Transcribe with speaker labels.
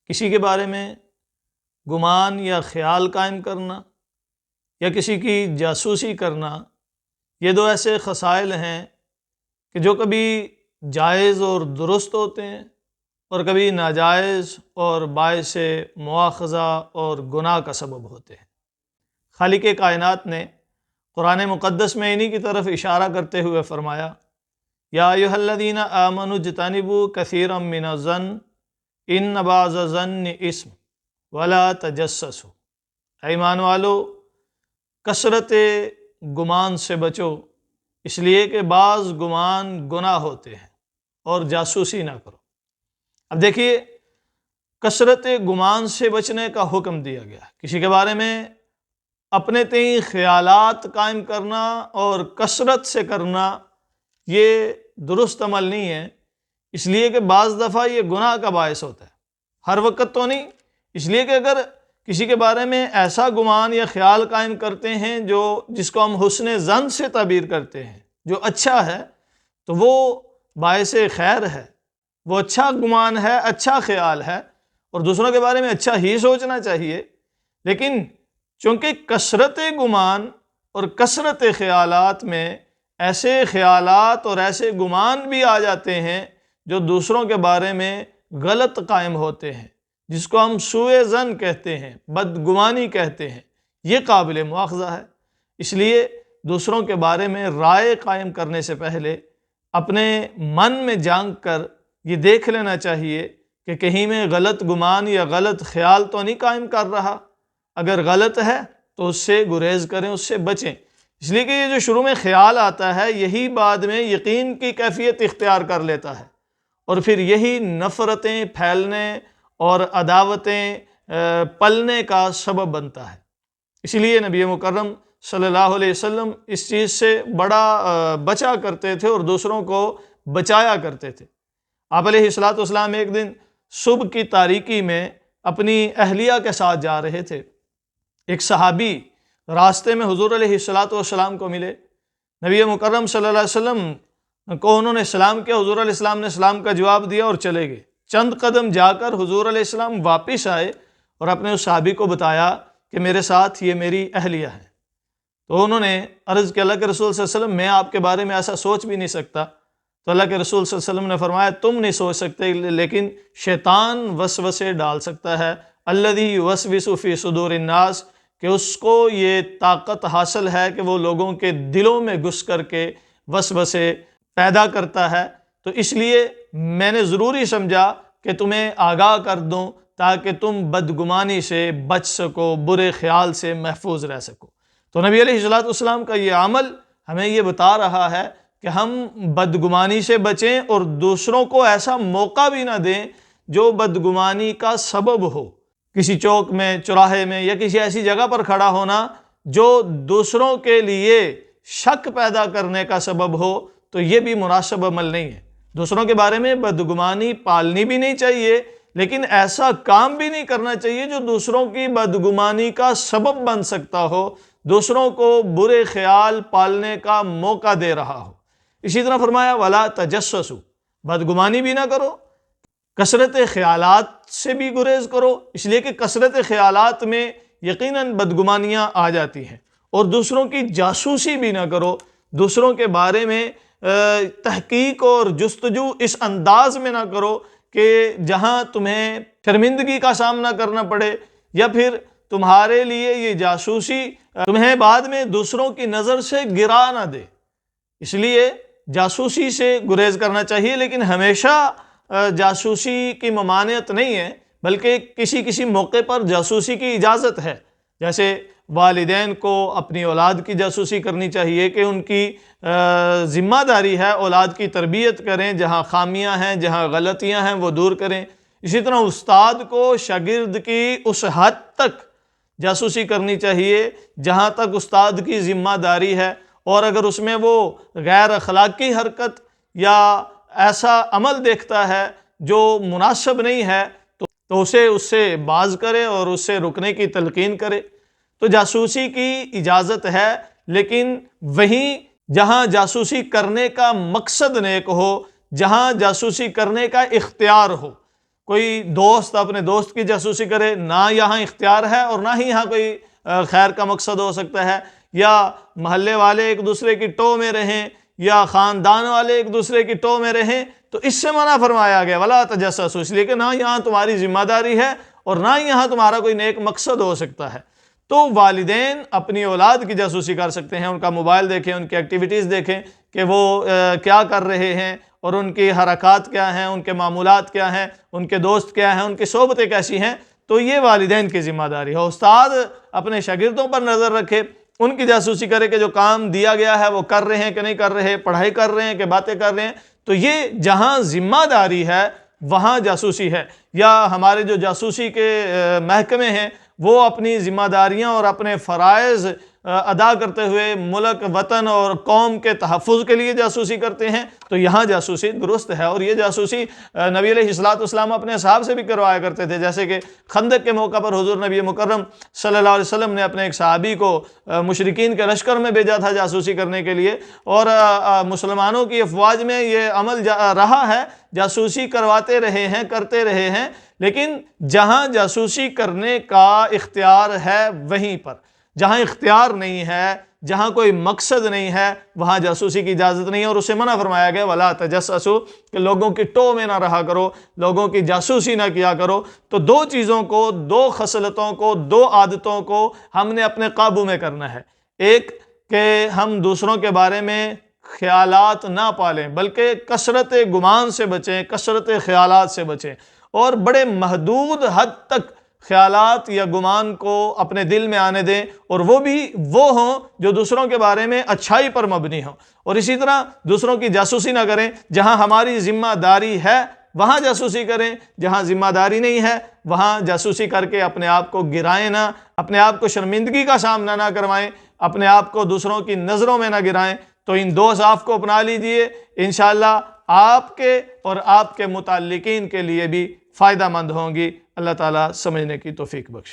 Speaker 1: کسی کے بارے میں گمان یا خیال قائم کرنا یا کسی کی جاسوسی کرنا، یہ دو ایسے خصائل ہیں کہ جو کبھی جائز اور درست ہوتے ہیں اور کبھی ناجائز اور باعث مواخذہ اور گناہ کا سبب ہوتے ہیں۔ خالق کائنات نے قرآن مقدس میں انہی کی طرف اشارہ کرتے ہوئے فرمایا، یا ایھا الذین آمنوا اجتنبوا کثیرا من الظن ان بعض الظن اثم ولا تجسسوا۔ اے ایمان والو، کثرت گمان سے بچو، اس لیے کہ بعض گمان گناہ ہوتے ہیں، اور جاسوسی نہ کرو۔ اب دیکھیے، کثرت گمان سے بچنے کا حکم دیا گیا۔ کسی کے بارے میں اپنے تئیں خیالات قائم کرنا اور کثرت سے کرنا یہ درست عمل نہیں ہے، اس لیے کہ بعض دفعہ یہ گناہ کا باعث ہوتا ہے، ہر وقت تو نہیں۔ اس لیے کہ اگر کسی کے بارے میں ایسا گمان یا خیال قائم کرتے ہیں جس کو ہم حسن ظن سے تعبیر کرتے ہیں، جو اچھا ہے، تو وہ باعث خیر ہے، وہ اچھا گمان ہے، اچھا خیال ہے، اور دوسروں کے بارے میں اچھا ہی سوچنا چاہیے۔ لیکن چونکہ کثرت گمان اور کثرت خیالات میں ایسے خیالات اور ایسے گمان بھی آ جاتے ہیں جو دوسروں کے بارے میں غلط قائم ہوتے ہیں، جس کو ہم سوء ظن کہتے ہیں، بدگمانی کہتے ہیں، یہ قابل مواخذہ ہے۔ اس لیے دوسروں کے بارے میں رائے قائم کرنے سے پہلے اپنے من میں جھانک کر یہ دیکھ لینا چاہیے کہ کہیں میں غلط گمان یا غلط خیال تو نہیں قائم کر رہا۔ اگر غلط ہے تو اس سے گریز کریں، اس سے بچیں، اس لیے کہ یہ جو شروع میں خیال آتا ہے یہی بعد میں یقین کی کیفیت اختیار کر لیتا ہے، اور پھر یہی نفرتیں پھیلنے اور عداوتیں پلنے کا سبب بنتا ہے۔ اسی لیے نبی مکرم صلی اللہ علیہ وسلم اس چیز سے بڑا بچا کرتے تھے اور دوسروں کو بچایا کرتے تھے۔ آپ علیہ الصلوۃ ایک دن صبح کی تاریکی میں اپنی اہلیہ کے ساتھ جا رہے تھے۔ ایک صحابی راستے میں حضور علیہ الصلوۃ کو ملے۔ نبی مکرم صلی اللہ علیہ وسلم کو انہوں نے سلام کیا، حضور علیہ السلام نے سلام کا جواب دیا اور چلے گئے۔ چند قدم جا کر حضور علیہ السلام واپس آئے اور اپنے اس صحابی کو بتایا کہ میرے ساتھ یہ میری اہلیہ ہے۔ تو انہوں نے عرض کیا، اللہ کے رسول صلی اللہ علیہ وسلم، میں آپ کے بارے میں ایسا سوچ بھی نہیں سکتا۔ تو اللہ کے رسول صلی اللہ علیہ وسلم نے فرمایا، تم نہیں سوچ سکتے لیکن شیطان وسوسے ڈال سکتا ہے۔ الذی یوسوس فی صدور الناس، کہ اس کو یہ طاقت حاصل ہے کہ وہ لوگوں کے دلوں میں گھس کر کے وسوسے پیدا کرتا ہے۔ تو اس لیے میں نے ضروری سمجھا کہ تمہیں آگاہ کر دوں تاکہ تم بدگمانی سے بچ سکو، برے خیال سے محفوظ رہ سکو۔ تو نبی علیہ السلام کا یہ عمل ہمیں یہ بتا رہا ہے کہ ہم بدگمانی سے بچیں اور دوسروں کو ایسا موقع بھی نہ دیں جو بدگمانی کا سبب ہو۔ کسی چوک میں، چوراہے میں، یا کسی ایسی جگہ پر کھڑا ہونا جو دوسروں کے لیے شک پیدا کرنے کا سبب ہو، تو یہ بھی مناسب عمل نہیں ہے۔ دوسروں کے بارے میں بدگمانی پالنی بھی نہیں چاہیے، لیکن ایسا کام بھی نہیں کرنا چاہیے جو دوسروں کی بدگمانی کا سبب بن سکتا ہو، دوسروں کو برے خیال پالنے کا موقع دے رہا ہو۔ اسی طرح فرمایا، وَلَا تَجَسَّسُوا، بدگمانی بھی نہ کرو، کثرت خیالات سے بھی گریز کرو، اس لیے کہ کثرت خیالات میں یقیناً بدگمانیاں آ جاتی ہیں۔ اور دوسروں کی جاسوسی بھی نہ کرو، دوسروں کے بارے میں تحقیق اور جستجو اس انداز میں نہ کرو کہ جہاں تمہیں شرمندگی کا سامنا کرنا پڑے، یا پھر تمہارے لیے یہ جاسوسی تمہیں بعد میں دوسروں کی نظر سے گرا نہ دے۔ اس لیے جاسوسی سے گریز کرنا چاہیے، لیکن ہمیشہ جاسوسی کی ممانعت نہیں ہے، بلکہ کسی موقع پر جاسوسی کی اجازت ہے۔ جیسے والدین کو اپنی اولاد کی جاسوسی کرنی چاہیے کہ ان کی ذمہ داری ہے اولاد کی تربیت کریں، جہاں خامیاں ہیں، جہاں غلطیاں ہیں وہ دور کریں۔ اسی طرح استاد کو شاگرد کی اس حد تک جاسوسی کرنی چاہیے جہاں تک استاد کی ذمہ داری ہے، اور اگر اس میں وہ غیر اخلاقی حرکت یا ایسا عمل دیکھتا ہے جو مناسب نہیں ہے تو اسے اس سے باز کرے اور اس سے رکنے کی تلقین کرے۔ تو جاسوسی کی اجازت ہے، لیکن وہیں جہاں جاسوسی کرنے کا مقصد نیک ہو، جہاں جاسوسی کرنے کا اختیار ہو، کوئی دوست اپنے دوست کی جاسوسی کرے، نہ یہاں اختیار ہے اور نہ ہی یہاں کوئی خیر کا مقصد ہو سکتا ہے، یا محلے والے ایک دوسرے کی ٹو میں رہیں یا خاندان والے ایک دوسرے کی ٹو میں رہیں، تو اس سے منع فرمایا گیا وَلَا تَجَسَّسُوا، اس لیے کہ نہ یہاں تمہاری ذمہ داری ہے اور نہ یہاں تمہارا کوئی نیک مقصد ہو سکتا ہے۔ تو والدین اپنی اولاد کی جاسوسی کر سکتے ہیں، ان کا موبائل دیکھیں، ان کی ایکٹیویٹیز دیکھیں کہ وہ کیا کر رہے ہیں اور ان کی حرکات کیا ہیں، ان کے معمولات کیا ہیں، ان کے دوست کیا ہیں، ان کی صحبتیں کیسی ہیں، تو یہ والدین کی ذمہ داری ہے۔ استاد اپنے شاگردوں پر نظر رکھے، ان کی جاسوسی کرے کہ جو کام دیا گیا ہے وہ کر رہے ہیں کہ نہیں کر رہے، پڑھائی کر رہے ہیں کہ باتیں کر رہے ہیں، تو یہ جہاں ذمہ داری ہے وہاں جاسوسی ہے۔ یا ہمارے جو جاسوسی کے محکمے ہیں وہ اپنی ذمہ داریاں اور اپنے فرائض ادا کرتے ہوئے ملک، وطن اور قوم کے تحفظ کے لیے جاسوسی کرتے ہیں، تو یہاں جاسوسی درست ہے۔ اور یہ جاسوسی نبی علیہ السلام اپنے اصحاب سے بھی کروایا کرتے تھے، جیسے کہ خندق کے موقع پر حضور نبی مکرم صلی اللہ علیہ وسلم نے اپنے ایک صحابی کو مشرکین کے لشکر میں بھیجا تھا جاسوسی کرنے کے لیے، اور مسلمانوں کی افواج میں یہ عمل رہا ہے، جاسوسی کرواتے رہے ہیں، کرتے رہے ہیں، لیکن جہاں جاسوسی کرنے کا اختیار ہے وہیں پر، جہاں اختیار نہیں ہے، جہاں کوئی مقصد نہیں ہے، وہاں جاسوسی کی اجازت نہیں ہے، اور اسے منع فرمایا گیا وَلَا تَجَسَّسُوا، کہ لوگوں کی ٹو میں نہ رہا کرو، لوگوں کی جاسوسی نہ کیا کرو۔ تو دو چیزوں کو، دو خصلتوں کو، دو عادتوں کو ہم نے اپنے قابو میں کرنا ہے۔ ایک کہ ہم دوسروں کے بارے میں خیالات نہ پالیں، بلکہ کثرت گمان سے بچیں، کثرت خیالات سے بچیں، اور بڑے محدود حد تک خیالات یا گمان کو اپنے دل میں آنے دیں، اور وہ بھی وہ ہوں جو دوسروں کے بارے میں اچھائی پر مبنی ہوں۔ اور اسی طرح دوسروں کی جاسوسی نہ کریں، جہاں ہماری ذمہ داری ہے وہاں جاسوسی کریں، جہاں ذمہ داری نہیں ہے وہاں جاسوسی کر کے اپنے آپ کو گرائیں نہ، اپنے آپ کو شرمندگی کا سامنا نہ کروائیں، اپنے آپ کو دوسروں کی نظروں میں نہ گرائیں۔ تو ان دو اضاف کو اپنا لیجئے، انشاءاللہ آپ کے اور آپ کے متعلقین کے لیے بھی فائدہ مند ہوں گی۔ اللہ تعالیٰ سمجھنے کی توفیق بخش۔